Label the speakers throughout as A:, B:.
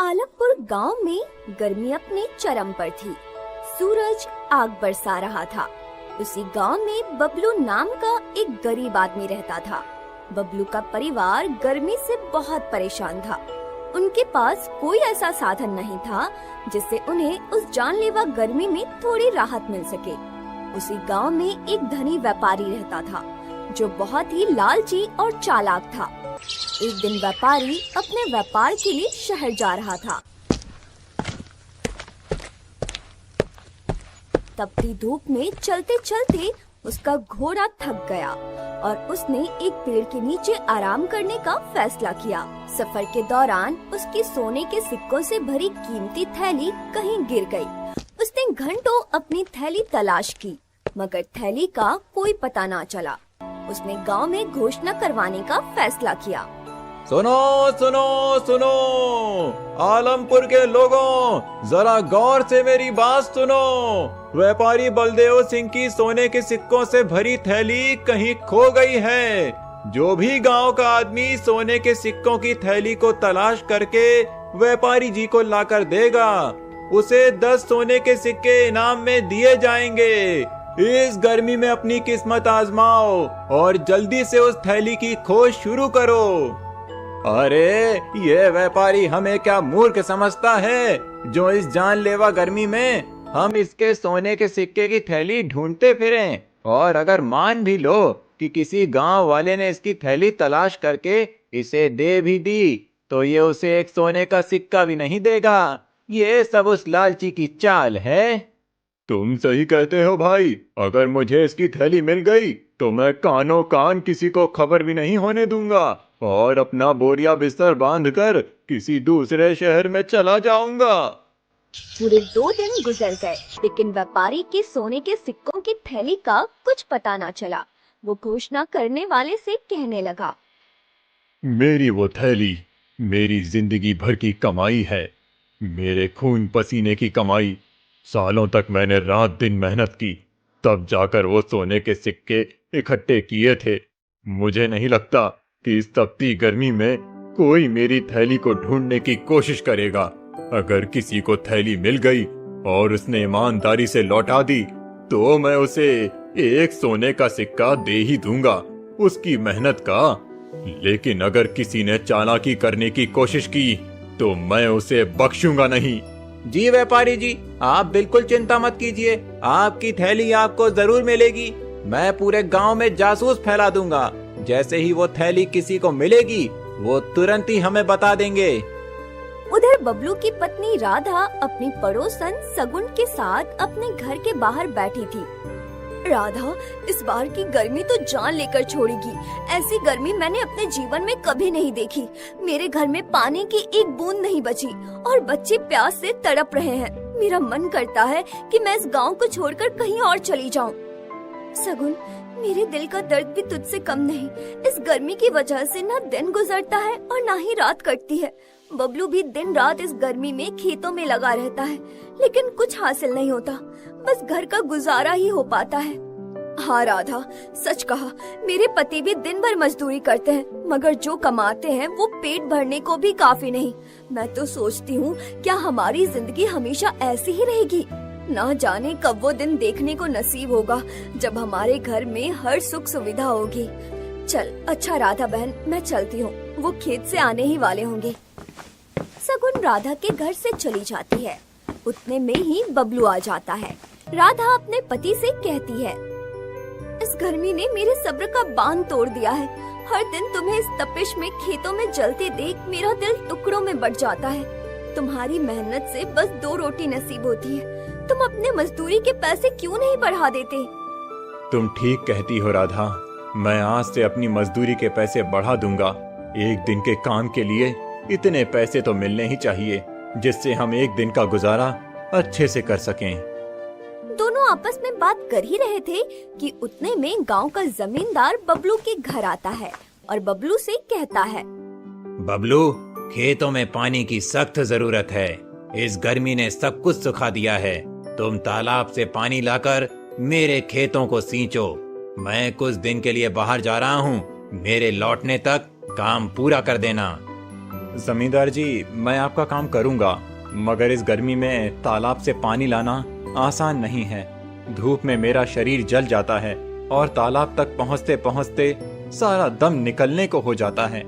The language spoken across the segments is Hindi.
A: आलमपुर गांव में गर्मी अपने चरम पर थी। सूरज आग बरसा रहा था। उसी गांव में बबलू नाम का एक गरीब आदमी रहता था। बबलू का परिवार गर्मी से बहुत परेशान था। उनके पास कोई ऐसा साधन नहीं था जिससे उन्हें उस जानलेवा गर्मी में थोड़ी राहत मिल सके। उसी गांव में एक धनी व्यापारी रहता था जो बहुत ही लालची और चालाक था। एक दिन व्यापारी अपने व्यापार के लिए शहर जा रहा था। तपती धूप में चलते चलते उसका घोड़ा थक गया और उसने एक पेड़ के नीचे आराम करने का फैसला किया। सफर के दौरान उसकी सोने के सिक्कों से भरी कीमती थैली कहीं गिर गई। उसने घंटों अपनी थैली तलाश की मगर थैली का कोई पता ना चला। उसने गांव में घोषणा करवाने का फैसला किया।
B: सुनो सुनो सुनो, आलमपुर के लोगों, जरा गौर से मेरी बात सुनो। व्यापारी बलदेव सिंह की सोने के सिक्कों से भरी थैली कहीं खो गई है। जो भी गांव का आदमी सोने के सिक्कों की थैली को तलाश करके व्यापारी जी को लाकर देगा, उसे 10 सोने के सिक्के इनाम में दिए जाएंगे। इस गर्मी में अपनी किस्मत आजमाओ और जल्दी से उस थैली की खोज शुरू करो। अरे ये व्यापारी हमें क्या मूर्ख समझता है जो इस जानलेवा गर्मी में हम इसके सोने के सिक्के की थैली ढूंढते फिरें। और अगर मान भी लो कि किसी गांव वाले ने इसकी थैली तलाश करके इसे दे भी दी तो ये उसे एक सोने का सिक्का भी नहीं देगा। ये सब उस लालची की चाल है। तुम सही कहते हो भाई। अगर मुझे इसकी थैली मिल गई तो मैं कानों कान किसी को खबर भी नहीं होने दूंगा और अपना बोरिया बिस्तर बांधकर किसी दूसरे शहर में चला जाऊंगा।
A: पूरे 2 दिन गुजर गए लेकिन व्यापारी के सोने के सिक्कों की थैली का कुछ पता ना चला। वो घोषणा करने वाले से कहने लगा,
B: मेरी वो थैली मेरी जिंदगी भर की कमाई है, मेरे खून पसीने की कमाई। सालों तक मैंने रात दिन मेहनत की, तब जाकर वो सोने के सिक्के इकट्ठे किए थे। मुझे नहीं लगता कि इस तपती गर्मी में कोई मेरी थैली को ढूंढने की कोशिश करेगा। अगर किसी को थैली मिल गई और उसने ईमानदारी से लौटा दी तो मैं उसे एक सोने का सिक्का दे ही दूंगा, उसकी मेहनत का। लेकिन अगर किसी ने चालाकी करने की कोशिश की तो मैं उसे बख्शूंगा नहीं। जी व्यापारी जी, आप बिल्कुल चिंता मत कीजिए, आपकी थैली आपको जरूर मिलेगी। मैं पूरे गांव में जासूस फैला दूंगा। जैसे ही वो थैली किसी को मिलेगी वो तुरंत ही हमें बता देंगे।
A: उधर बबलू की पत्नी राधा अपनी पड़ोसन सगुन के साथ अपने घर के बाहर बैठी थी। राधा, इस बार की गर्मी तो जान लेकर छोड़ेगी। ऐसी गर्मी मैंने अपने जीवन में कभी नहीं देखी। मेरे घर में पानी की एक बूंद नहीं बची और बच्चे प्यास से तड़प रहे हैं। मेरा मन करता है कि मैं इस गांव को छोड़कर कहीं और चली जाऊं। सगुन, मेरे दिल का दर्द भी तुझसे कम नहीं। इस गर्मी की वजह से ना दिन गुजरता है और ना ही रात कटती है। बबलू भी दिन रात इस गर्मी में खेतों में लगा रहता है लेकिन कुछ हासिल नहीं होता। बस घर का गुजारा ही हो पाता है। हाँ राधा, सच कहा, मेरे पति भी दिन भर मजदूरी करते हैं मगर जो कमाते हैं वो पेट भरने को भी काफी नहीं। मैं तो सोचती हूँ क्या हमारी जिंदगी हमेशा ऐसी ही रहेगी। ना जाने कब वो दिन देखने को नसीब होगा जब हमारे घर में हर सुख सुविधा होगी। चल अच्छा राधा बहन, मैं चलती हूँ, वो खेत से आने ही वाले होंगे। सगुन राधा के घर से चली जाती है। उतने में ही बबलू आ जाता है। राधा अपने पति से कहती है, इस गर्मी ने मेरे सब्र का बांध तोड़ दिया है। हर दिन तुम्हें इस तपिश में खेतों में जलते देख मेरा दिल टुकड़ों में बट जाता है। तुम्हारी मेहनत से बस 2 रोटी नसीब होती है। तुम अपने मजदूरी के पैसे क्यों नहीं बढ़ा देते?
B: तुम ठीक कहती हो राधा, मैं आज से अपनी मजदूरी के पैसे बढ़ा दूंगा। एक दिन के काम के लिए इतने पैसे तो मिलने ही चाहिए जिससे हम एक दिन का गुजारा अच्छे से कर सकें।
A: दोनों आपस में बात कर ही रहे थे कि उतने में गांव का जमींदार बबलू के घर आता है और बबलू से कहता है,
C: बबलू, खेतों में पानी की सख्त जरूरत है। इस गर्मी ने सब कुछ सुखा दिया है। तुम तालाब से पानी लाकर मेरे खेतों को सींचो। मैं कुछ दिन के लिए बाहर जा रहा हूँ, मेरे लौटने तक काम पूरा कर देना।
B: जमींदार जी, मैं आपका काम करूंगा, मगर इस गर्मी में तालाब से पानी लाना आसान नहीं है। धूप में मेरा शरीर जल जाता है और तालाब तक पहुंचते पहुंचते सारा दम निकलने को हो जाता है।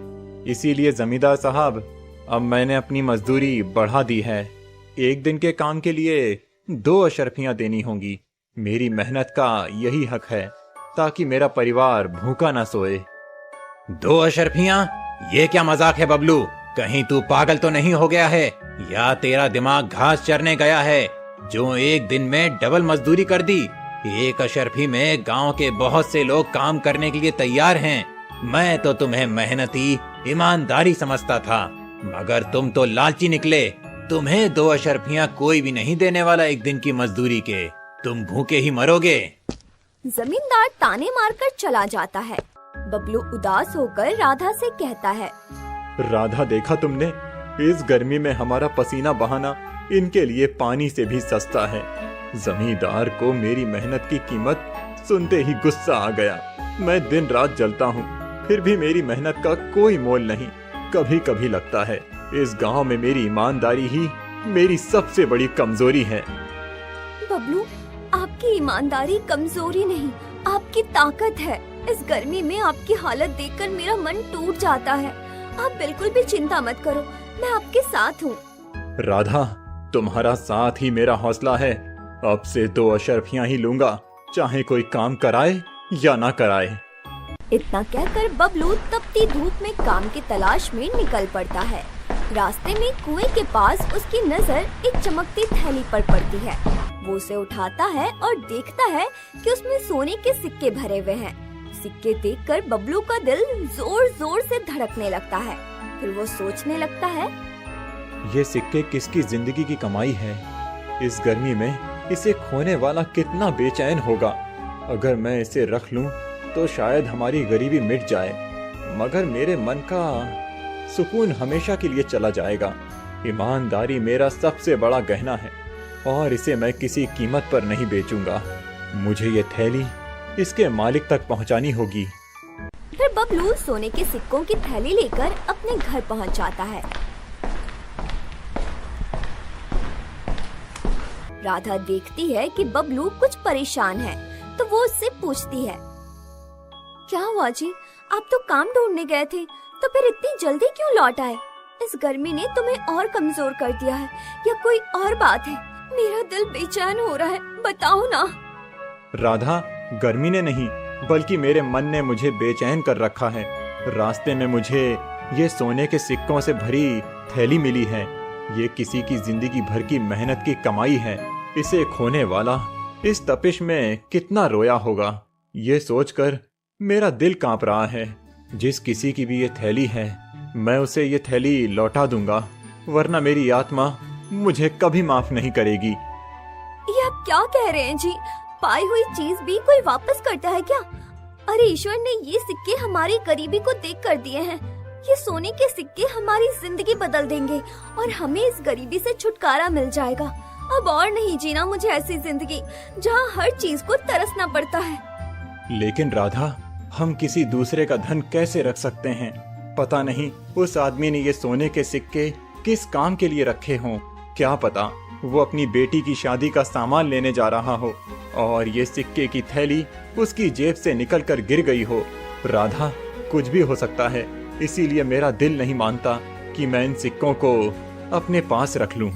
B: इसीलिए जमींदार साहब, अब मैंने अपनी मजदूरी बढ़ा दी है। एक दिन के काम के लिए 2 अशर्फियां देनी होंगी। मेरी मेहनत का यही हक है, ताकि मेरा परिवार भूखा ना सोए।
C: 2 अशर्फियां? ये क्या मजाक है बबलू? कहीं तू पागल तो नहीं हो गया है, या तेरा दिमाग घास चरने गया है जो एक दिन में डबल मजदूरी कर दी? 1 अशर्फी में गांव के बहुत से लोग काम करने के लिए तैयार हैं। मैं तो तुम्हें मेहनती, ईमानदारी समझता था, मगर तुम तो लालची निकले। तुम्हें 2 अशर्फियां कोई भी नहीं देने वाला एक दिन की मजदूरी के। तुम भूखे ही मरोगे।
A: जमींदार ताने मारकर चला जाता है। बबलू उदास होकर राधा से कहता है,
B: राधा, देखा तुमने, इस गर्मी में हमारा पसीना बहाना इनके लिए पानी से भी सस्ता है। जमींदार को मेरी मेहनत की कीमत सुनते ही गुस्सा आ गया। मैं दिन रात जलता हूँ, फिर भी मेरी मेहनत का कोई मोल नहीं। कभी कभी लगता है इस गांव में मेरी ईमानदारी ही मेरी सबसे बड़ी कमजोरी है।
A: बबलू, आपकी ईमानदारी कमजोरी नहीं, आपकी ताकत है। इस गर्मी में आपकी हालत देखकर मेरा मन टूट जाता है। आप बिल्कुल भी चिंता मत करो, मैं आपके साथ हूँ।
B: राधा, तुम्हारा साथ ही मेरा हौसला है। अब से 2 अशर्फियां ही लूंगा, चाहे कोई काम कराए या ना कराए।
A: इतना कहकर बबलू तपती धूप में काम की तलाश में निकल पड़ता है। रास्ते में कुएं के पास उसकी नजर एक चमकती थैली पर पड़ती है। वो उसे उठाता है और देखता है कि उसमें सोने के सिक्के भरे हुए हैं। सिक्के देखकर बबलू का दिल जोर जोर से धड़कने लगता है। फिर वो सोचने लगता है,
B: ये सिक्के किसकी जिंदगी की कमाई है? इस गर्मी में इसे खोने वाला कितना बेचैन होगा। अगर मैं इसे रख लूं तो शायद हमारी गरीबी मिट जाए, मगर मेरे मन का सुकून हमेशा के लिए चला जाएगा। ईमानदारी मेरा सबसे बड़ा गहना है और इसे मैं किसी कीमत पर नहीं बेचूंगा। मुझे ये थैली इसके मालिक तक पहुंचानी होगी।
A: फिर बबलू सोने के सिक्कों की थैली लेकर अपने घर पहुंच जाता है। राधा देखती है कि बबलू कुछ परेशान है, तो वो उससे पूछती है, क्या हुआ जी? आप तो काम ढूंढने गए थे, तो फिर इतनी जल्दी क्यों लौट आए? इस गर्मी ने तुम्हें और कमजोर कर दिया है या कोई और बात है? मेरा दिल बेचैन हो रहा है, बताओ ना।
B: राधा, गर्मी ने नहीं बल्कि मेरे मन ने मुझे बेचैन कर रखा है। रास्ते में मुझे ये सोने के सिक्कों से भरी थैली मिली है। ये किसी की जिंदगी भर की मेहनत की कमाई है। इसे खोने वाला इस तपिश में कितना रोया होगा, ये सोचकर मेरा दिल कांप रहा है। जिस किसी की भी ये थैली है, मैं उसे ये थैली लौटा दूंगा, वरना मेरी आत्मा मुझे कभी माफ नहीं करेगी।
A: ये आप क्या कह रहे हैं जी? पाई हुई चीज भी कोई वापस करता है क्या? अरे ईश्वर ने ये सिक्के हमारी गरीबी को देख कर दिए हैं। ये सोने के सिक्के हमारी जिंदगी बदल देंगे और हमें इस गरीबी से छुटकारा मिल जाएगा। अब और नहीं जीना मुझे ऐसी जिंदगी जहाँ हर चीज को तरसना पड़ता है।
B: लेकिन राधा, हम किसी दूसरे का धन कैसे रख सकते हैं? पता नहीं उस आदमी ने ये सोने के सिक्के किस काम के लिए रखे हों। क्या पता वो अपनी बेटी की शादी का सामान लेने जा रहा हो और ये सिक्के की थैली उसकी जेब से निकलकर गिर गई हो। राधा, कुछ भी हो सकता है, इसीलिए मेरा दिल नहीं मानता कि मैं इन सिक्कों को अपने पास रख लूं।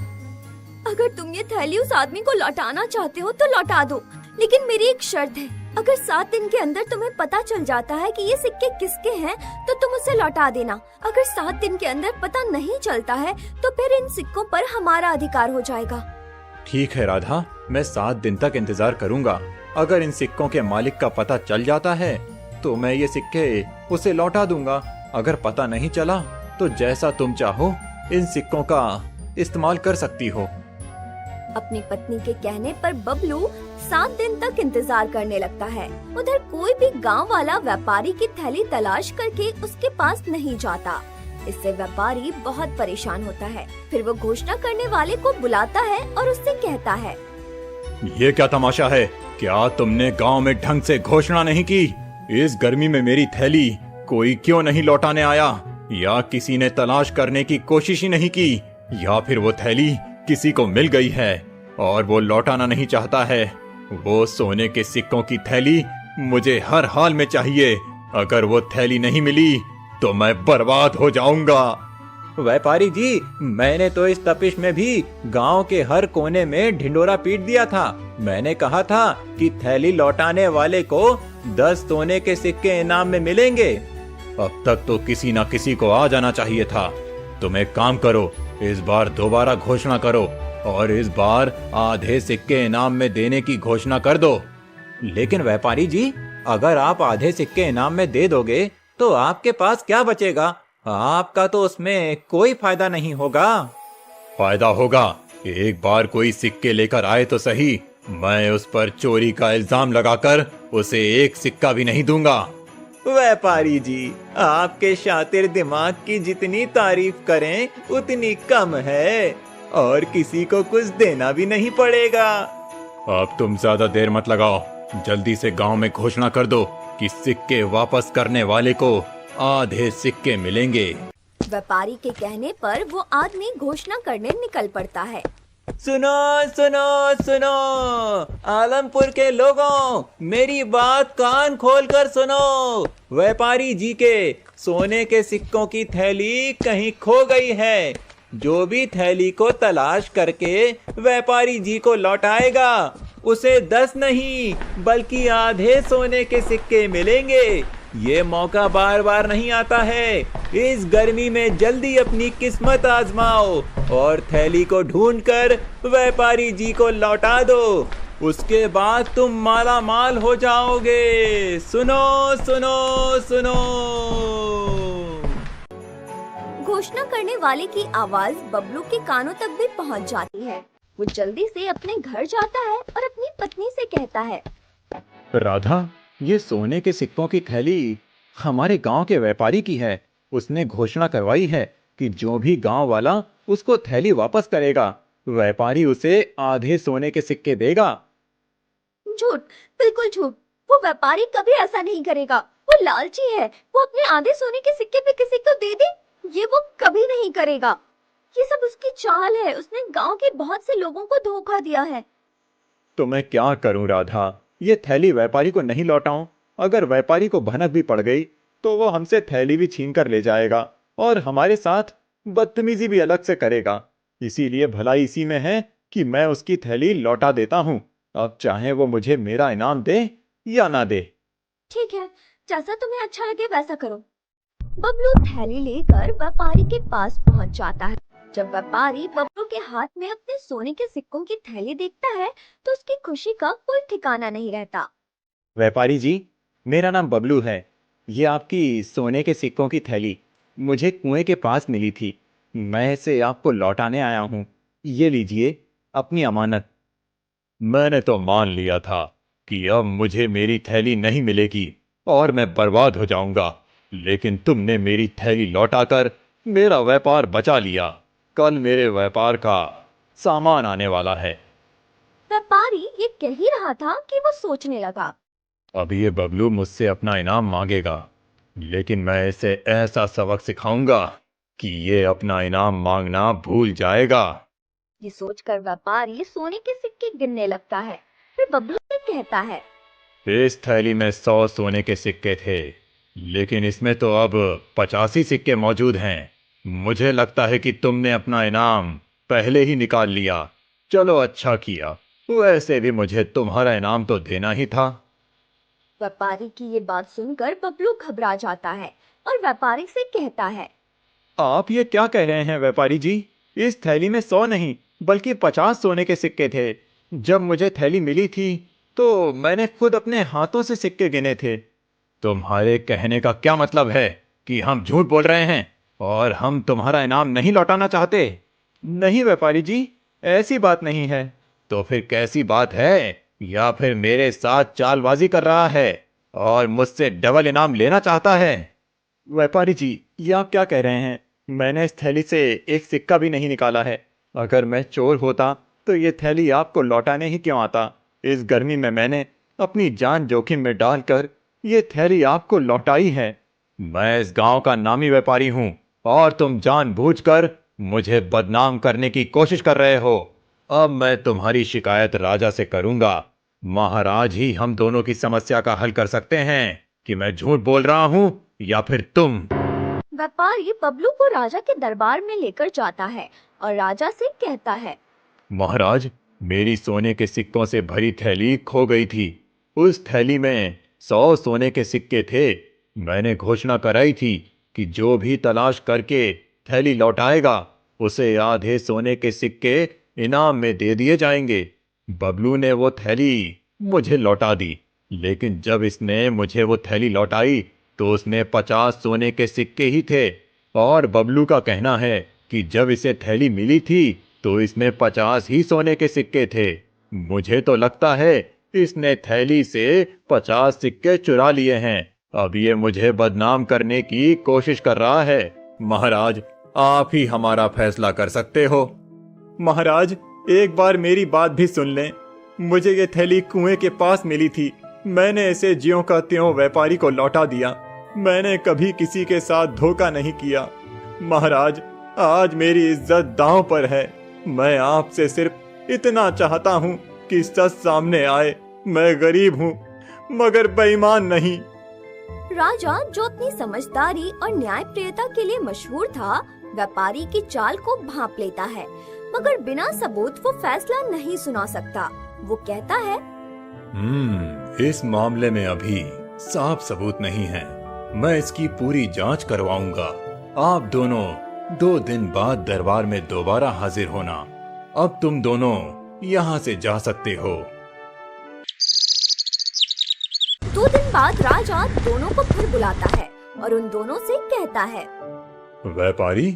A: अगर तुम ये थैली उस आदमी को लौटाना चाहते हो तो लौटा दो, लेकिन मेरी एक शर्त है। अगर 7 दिन के अंदर तुम्हें पता चल जाता है कि ये सिक्के किसके हैं, तो तुम उसे लौटा देना। अगर 7 दिन के अंदर पता नहीं चलता है, तो फिर इन सिक्कों पर हमारा अधिकार हो जाएगा।
B: ठीक है राधा, मैं 7 दिन तक इंतजार करूंगा। अगर इन सिक्कों के मालिक का पता चल जाता है तो मैं ये सिक्के उसे लौटा दूंगा। अगर पता नहीं चला तो जैसा तुम चाहो इन सिक्कों का इस्तेमाल कर सकती हो।
A: अपनी पत्नी के कहने पर बबलू 7 दिन तक इंतजार करने लगता है। उधर कोई भी गांव वाला व्यापारी की थैली तलाश करके उसके पास नहीं जाता। इससे व्यापारी बहुत परेशान होता है। फिर वो घोषणा करने वाले को बुलाता है और उससे कहता है,
B: ये क्या तमाशा है? क्या तुमने गांव में ढंग से घोषणा नहीं की? इस गर्मी में मेरी थैली कोई क्यों नहीं लौटाने आया? या किसी ने तलाश करने की कोशिश ही नहीं की, या फिर वो थैली किसी को मिल गई है और वो लौटाना नहीं चाहता है। वो सोने के सिक्कों की थैली मुझे हर हाल में चाहिए। अगर वो थैली नहीं मिली तो मैं बर्बाद हो जाऊंगा। व्यापारी जी, मैंने तो इस तपिश में भी गांव के हर कोने में ढिंडोरा पीट दिया था। मैंने कहा था कि थैली लौटाने वाले को 10 सोने के सिक्के इनाम में मिलेंगे। अब तक तो किसी ना किसी को आ जाना चाहिए था। तुम एक काम करो, इस बार दोबारा घोषणा करो और इस बार आधे सिक्के इनाम में देने की घोषणा कर दो। लेकिन व्यापारी जी, अगर आप आधे सिक्के इनाम में दे दोगे तो आपके पास क्या बचेगा? आपका तो उसमें कोई फायदा नहीं होगा। फायदा होगा। एक बार कोई सिक्के लेकर आए तो सही, मैं उस पर चोरी का इल्जाम लगाकर उसे एक सिक्का भी नहीं दूंगा। व्यापारी जी, आपके शातिर दिमाग की जितनी तारीफ करें उतनी कम है और किसी को कुछ देना भी नहीं पड़ेगा। अब तुम ज्यादा देर मत लगाओ, जल्दी से गांव में घोषणा कर दो कि सिक्के वापस करने वाले को आधे सिक्के मिलेंगे।
A: व्यापारी के कहने पर वो आदमी घोषणा करने निकल पड़ता है।
B: सुनो सुनो सुनो, आलमपुर के लोगों, मेरी बात कान खोलकर सुनो। व्यापारी जी के सोने के सिक्कों की थैली कहीं खो गई है। जो भी थैली को तलाश करके व्यापारी जी को लौटाएगा उसे 10 नहीं बल्कि आधे सोने के सिक्के मिलेंगे। ये मौका बार बार नहीं आता है। इस गर्मी में जल्दी अपनी किस्मत आजमाओ और थैली को ढूंढकर व्यापारी जी को लौटा दो। उसके बाद तुम माला माल हो जाओगे। सुनो सुनो सुनो।
A: घोषणा करने वाले की आवाज बबलू के कानों तक भी पहुंच जाती है। वो जल्दी से अपने घर जाता है और अपनी पत्नी से कहता है,
B: राधा, ये सोने के सिक्कों की थैली हमारे गांव के व्यापारी की है। उसने घोषणा करवाई है कि जो भी गांव वाला उसको थैली वापस करेगा, व्यापारी उसे आधे सोने के सिक्के देगा।
A: झूठ, बिल्कुल झूठ। वो व्यापारी कभी ऐसा नहीं करेगा। वो लालची है। वो अपने आधे सोने के सिक्के पे किसी को दे दे, ये वो कभी नहीं करेगा। ये सब उसकी चाल है। उसने गांव के बहुत से लोगों को धोखा दिया है।
B: तो मैं क्या करूं राधा, ये थैली व्यापारी को नहीं लौटाऊं? अगर व्यापारी को भनक भी पड़ गई तो वो हमसे थैली भी छीन कर ले जाएगा और हमारे साथ बदतमीजी भी अलग से करेगा। इसीलिए भलाई इसी में है कि मैं उसकी थैली लौटा देता हूं। अब चाहे वो मुझे मेरा इनाम दे या ना दे।
A: ठीक है, जैसा तुम्हें अच्छा लगे वैसा करो। बबलू थैली लेकर व्यापारी के पास पहुंच जाता है। जब व्यापारी बबलू के हाथ में अपने सोने के सिक्कों की थैली देखता है तो उसकी खुशी का कोई ठिकाना नहीं रहता।
B: व्यापारी जी, मेरा नाम बबलू है। ये आपकी सोने के सिक्कों की थैली मुझे कुएं के पास मिली थी। मैं इसे आपको लौटाने आया हूँ। ये लीजिए अपनी अमानत। मैंने तो मान लिया था कि अब मुझे मेरी थैली नहीं मिलेगी और मैं बर्बाद हो जाऊंगा, लेकिन तुमने मेरी थैली लौटाकर मेरा व्यापार बचा लिया। कल मेरे व्यापार का सामान आने वाला है।
A: व्यापारी ये कह ही रहा था कि वो सोचने लगा।
B: अब ये बबलू मुझसे अपना इनाम मांगेगा, लेकिन मैं इसे ऐसा सबक सिखाऊंगा कि ये अपना इनाम मांगना भूल जाएगा।
A: ये सोचकर व्यापारी सोने के सिक्के गिनने लगता है। फिर बबलू से कहता है,
B: इस थैली में 100 सोने के सिक्के थे, लेकिन इसमें तो अब 85 सिक्के मौजूद हैं। मुझे लगता है कि तुमने अपना इनाम पहले ही निकाल लिया। चलो अच्छा किया, वैसे भी मुझे तुम्हारा इनाम तो देना ही था।
A: व्यापारी की ये बात सुनकर बबलू घबरा जाता है और व्यापारी से कहता है,
B: आप ये क्या कह रहे हैं व्यापारी जी? इस थैली में 100 नहीं बल्कि 50 सोने के सिक्के थे। जब मुझे थैली मिली थी तो मैंने खुद अपने हाथों से सिक्के गिने थे। तुम्हारे कहने का क्या मतलब है कि हम झूठ बोल रहे हैं और हम तुम्हारा इनाम नहीं लौटाना चाहते? नहीं व्यापारी जी, ऐसी बात नहीं है। तो फिर कैसी बात है? या फिर मेरे साथ चालबाजी कर रहा है और मुझसे डबल इनाम लेना चाहता है? व्यापारी जी, ये आप क्या कह रहे हैं? मैंने इस थैली से एक सिक्का भी नहीं निकाला है। अगर मैं चोर होता तो ये थैली आपको लौटाने ही क्यों आता? इस गर्मी में मैंने अपनी जान जोखिम में डालकर ये थैली आपको लौटाई है। मैं इस गांव का नामी व्यापारी हूं और तुम जानबूझकर मुझे बदनाम करने की कोशिश कर रहे हो। अब मैं तुम्हारी शिकायत राजा से करूंगा। महाराज ही हम दोनों की समस्या का हल कर सकते हैं कि मैं झूठ बोल रहा हूं या फिर तुम।
A: व्यापारी बबलू को राजा के दरबार में लेकर जाता है और राजा से कहता है,
B: महाराज, मेरी सोने के सिक्कों से भरी थैली खो गई थी। उस थैली में 100 सोने के सिक्के थे। मैंने घोषणा कराई थी कि जो भी तलाश करके थैली लौटाएगा उसे आधे सोने के सिक्के इनाम में दे दिए जाएंगे। बबलू ने वो थैली मुझे लौटा दी, लेकिन जब इसने मुझे वो थैली लौटाई तो उसमें 50 सोने के सिक्के ही थे। और बबलू का कहना है कि जब इसे थैली मिली थी तो इसमें 50 ही सोने के सिक्के थे। मुझे तो लगता है इसने थैली से 50 सिक्के चुरा लिए हैं। अब ये मुझे बदनाम करने की कोशिश कर रहा है। महाराज, आप ही हमारा फैसला कर सकते हो। महाराज, एक बार मेरी बात भी सुन लें। मुझे ये थैली कुएं के पास मिली थी। मैंने इसे ज्यों का त्यों व्यापारी को लौटा दिया। मैंने कभी किसी के साथ धोखा नहीं किया। महाराज, आज मेरी इज्जत दांव पर है। मैं आपसे सिर्फ इतना चाहता हूँ कि सच सामने आए। मैं गरीब हूँ मगर बेईमान नहीं।
A: राजा, जो अपनी समझदारी और न्यायप्रियता के लिए मशहूर था, व्यापारी की चाल को भांप लेता है, मगर बिना सबूत वो फैसला नहीं सुना सकता। वो कहता है,
B: इस मामले में अभी साफ सबूत नहीं है। मैं इसकी पूरी जांच करवाऊंगा। आप दोनों 2 दिन बाद दरबार में दोबारा हाजिर होना। अब तुम दोनों यहाँ से जा सकते हो।
A: 2 दिन बाद राजा दोनों को फिर बुलाता है और उन दोनों से कहता है,
B: व्यापारी,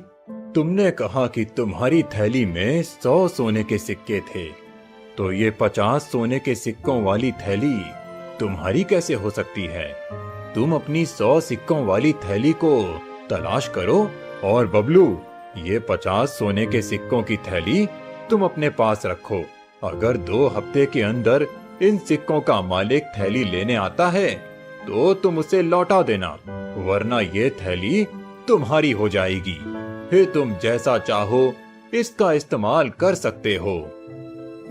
B: तुमने कहा कि तुम्हारी थैली में 100 सोने के सिक्के थे, तो ये 50 सोने के सिक्कों वाली थैली तुम्हारी कैसे हो सकती है? तुम अपनी 100 सिक्कों वाली थैली को तलाश करो और बबलू, ये 50 सोने के सिक्कों की थैली तुम अपने पास रखो। अगर 2 हफ्ते के अंदर इन सिक्कों का मालिक थैली लेने आता है तो तुम उसे लौटा देना, वरना ये थैली तुम्हारी हो जाएगी। फिर तुम जैसा चाहो इसका इस्तेमाल कर सकते हो।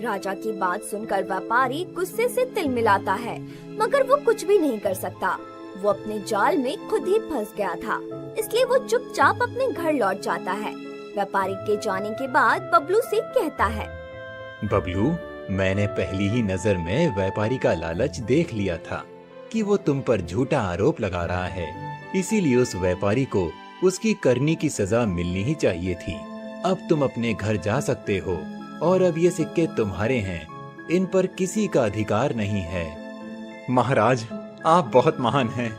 A: राजा की बात सुनकर व्यापारी गुस्से से तिलमिलाता है, मगर वो कुछ भी नहीं कर सकता। वो अपने जाल में खुद ही फंस गया था, इसलिए वो चुपचाप अपने घर लौट जाता है। व्यापारी के जाने के बाद बबलू से कहता है,
C: बबलू, मैंने पहली ही नजर में व्यापारी का लालच देख लिया था कि वो तुम पर झूठा आरोप लगा रहा है। इसीलिए उस व्यापारी को उसकी करनी की सजा मिलनी ही चाहिए थी। अब तुम अपने घर जा सकते हो और अब ये सिक्के तुम्हारे हैं। इन पर किसी का अधिकार नहीं है।
B: महाराज, आप बहुत महान हैं।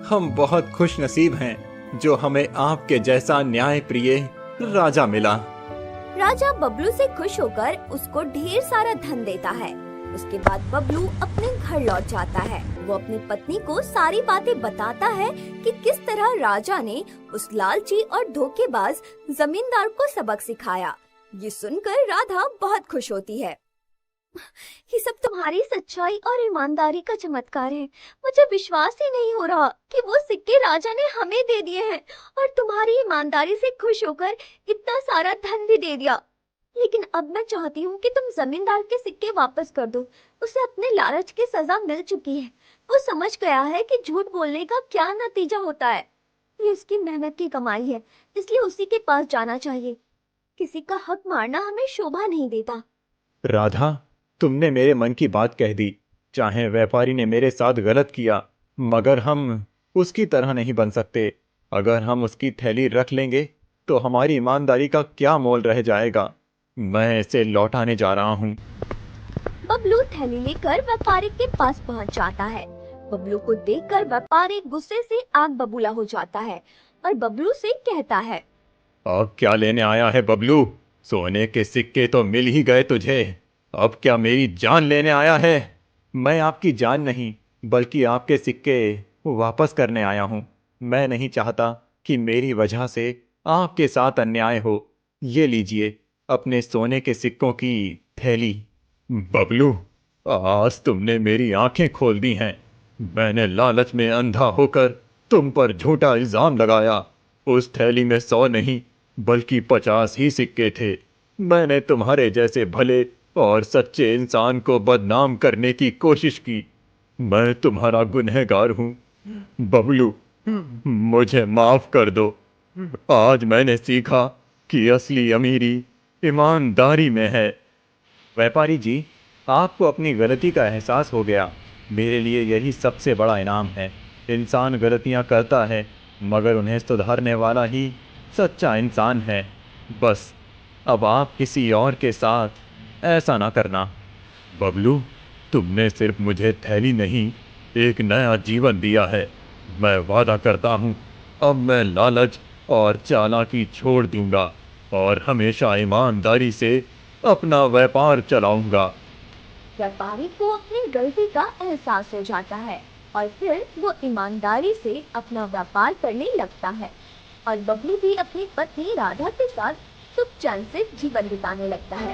B: हम बहुत खुश नसीब हैं जो हमें आपके जैसा न्याय प्रिय राजा मिला।
A: राजा बबलू से खुश होकर उसको ढेर सारा धन देता है। उसके बाद बबलू अपने घर लौट जाता है। वो अपनी पत्नी को सारी बातें बताता है कि किस तरह राजा ने उस लालची और धोखेबाज जमींदार को सबक सिखाया। ये सुनकर राधा बहुत खुश होती है। ये सब तुम्हारी सच्चाई और ईमानदारी का चमत्कार है। मुझे विश्वास ही नहीं हो रहा कि वो सिक्के राजा ने हमें दे दिए हैं और तुम्हारी ईमानदारी से खुश होकर इतना सारा धन भी दे दिया। लेकिन अब मैं चाहती हूँ कि तुम जमींदार के सिक्के वापस कर दो। उसे अपने लालच की सजा मिल चुकी है। वो समझ गया है कि झूठ बोलने का क्या नतीजा होता है। ये उसकी मेहनत की कमाई है, इसलिए उसी के पास जाना चाहिए। किसी का हक मारना हमें शोभा नहीं देता।
B: राधा, तुमने मेरे मन की बात कह दी। चाहे व्यापारी ने मेरे साथ गलत किया, मगर हम उसकी तरह नहीं बन सकते। अगर हम उसकी थैली रख लेंगे तो हमारी ईमानदारी का क्या मोल रह जाएगा। मैं इसे लौटाने जा रहा हूँ।
A: बबलू थैली लेकर व्यापारी के पास पहुंच जाता है। बबलू को देखकर व्यापारी गुस्से से आग बबूला हो जाता है और बबलू से कहता है,
B: अब क्या लेने आया है बबलू? सोने के सिक्के तो मिल ही गए तुझे। अब क्या मेरी जान लेने आया है? मैं आपकी जान नहीं बल्कि आपके सिक्के वापस करने आया हूँ। मैं नहीं चाहता कि मेरी वजह से आपके साथ अन्याय हो। ये लीजिए अपने सोने के सिक्कों की थैली। बबलू, आज तुमने मेरी आंखें खोल दी हैं। मैंने लालच में अंधा होकर तुम पर झूठा इल्जाम लगाया। उस थैली में 100 नहीं बल्कि 50 ही सिक्के थे। मैंने तुम्हारे जैसे भले और सच्चे इंसान को बदनाम करने की कोशिश की। मैं तुम्हारा गुनहगार हूँ। बबलू, मुझे माफ कर दो। आज मैंने सीखा कि असली अमीरी ईमानदारी में है। व्यापारी जी, आपको अपनी गलती का एहसास हो गया। मेरे लिए यही सबसे बड़ा इनाम है। इंसान गलतियां करता है मगर उन्हें सुधारने वाला ही सच्चा इंसान है। बस अब आप किसी और के साथ ऐसा ना करना। बबलू, तुमने सिर्फ मुझे थैली नहीं, एक नया जीवन दिया है। मैं वादा करता हूँ, अब मैं लालच और चालाकी छोड़ दूंगा और हमेशा ईमानदारी से अपना व्यापार चलाऊंगा।
A: व्यापारी को अपनी गलती का एहसास हो जाता है और फिर वो ईमानदारी से अपना व्यापार करने लगता है और बबलू भी अपनी पत्नी राधा के साथ सुख चैन से जीवन बिताने लगता है।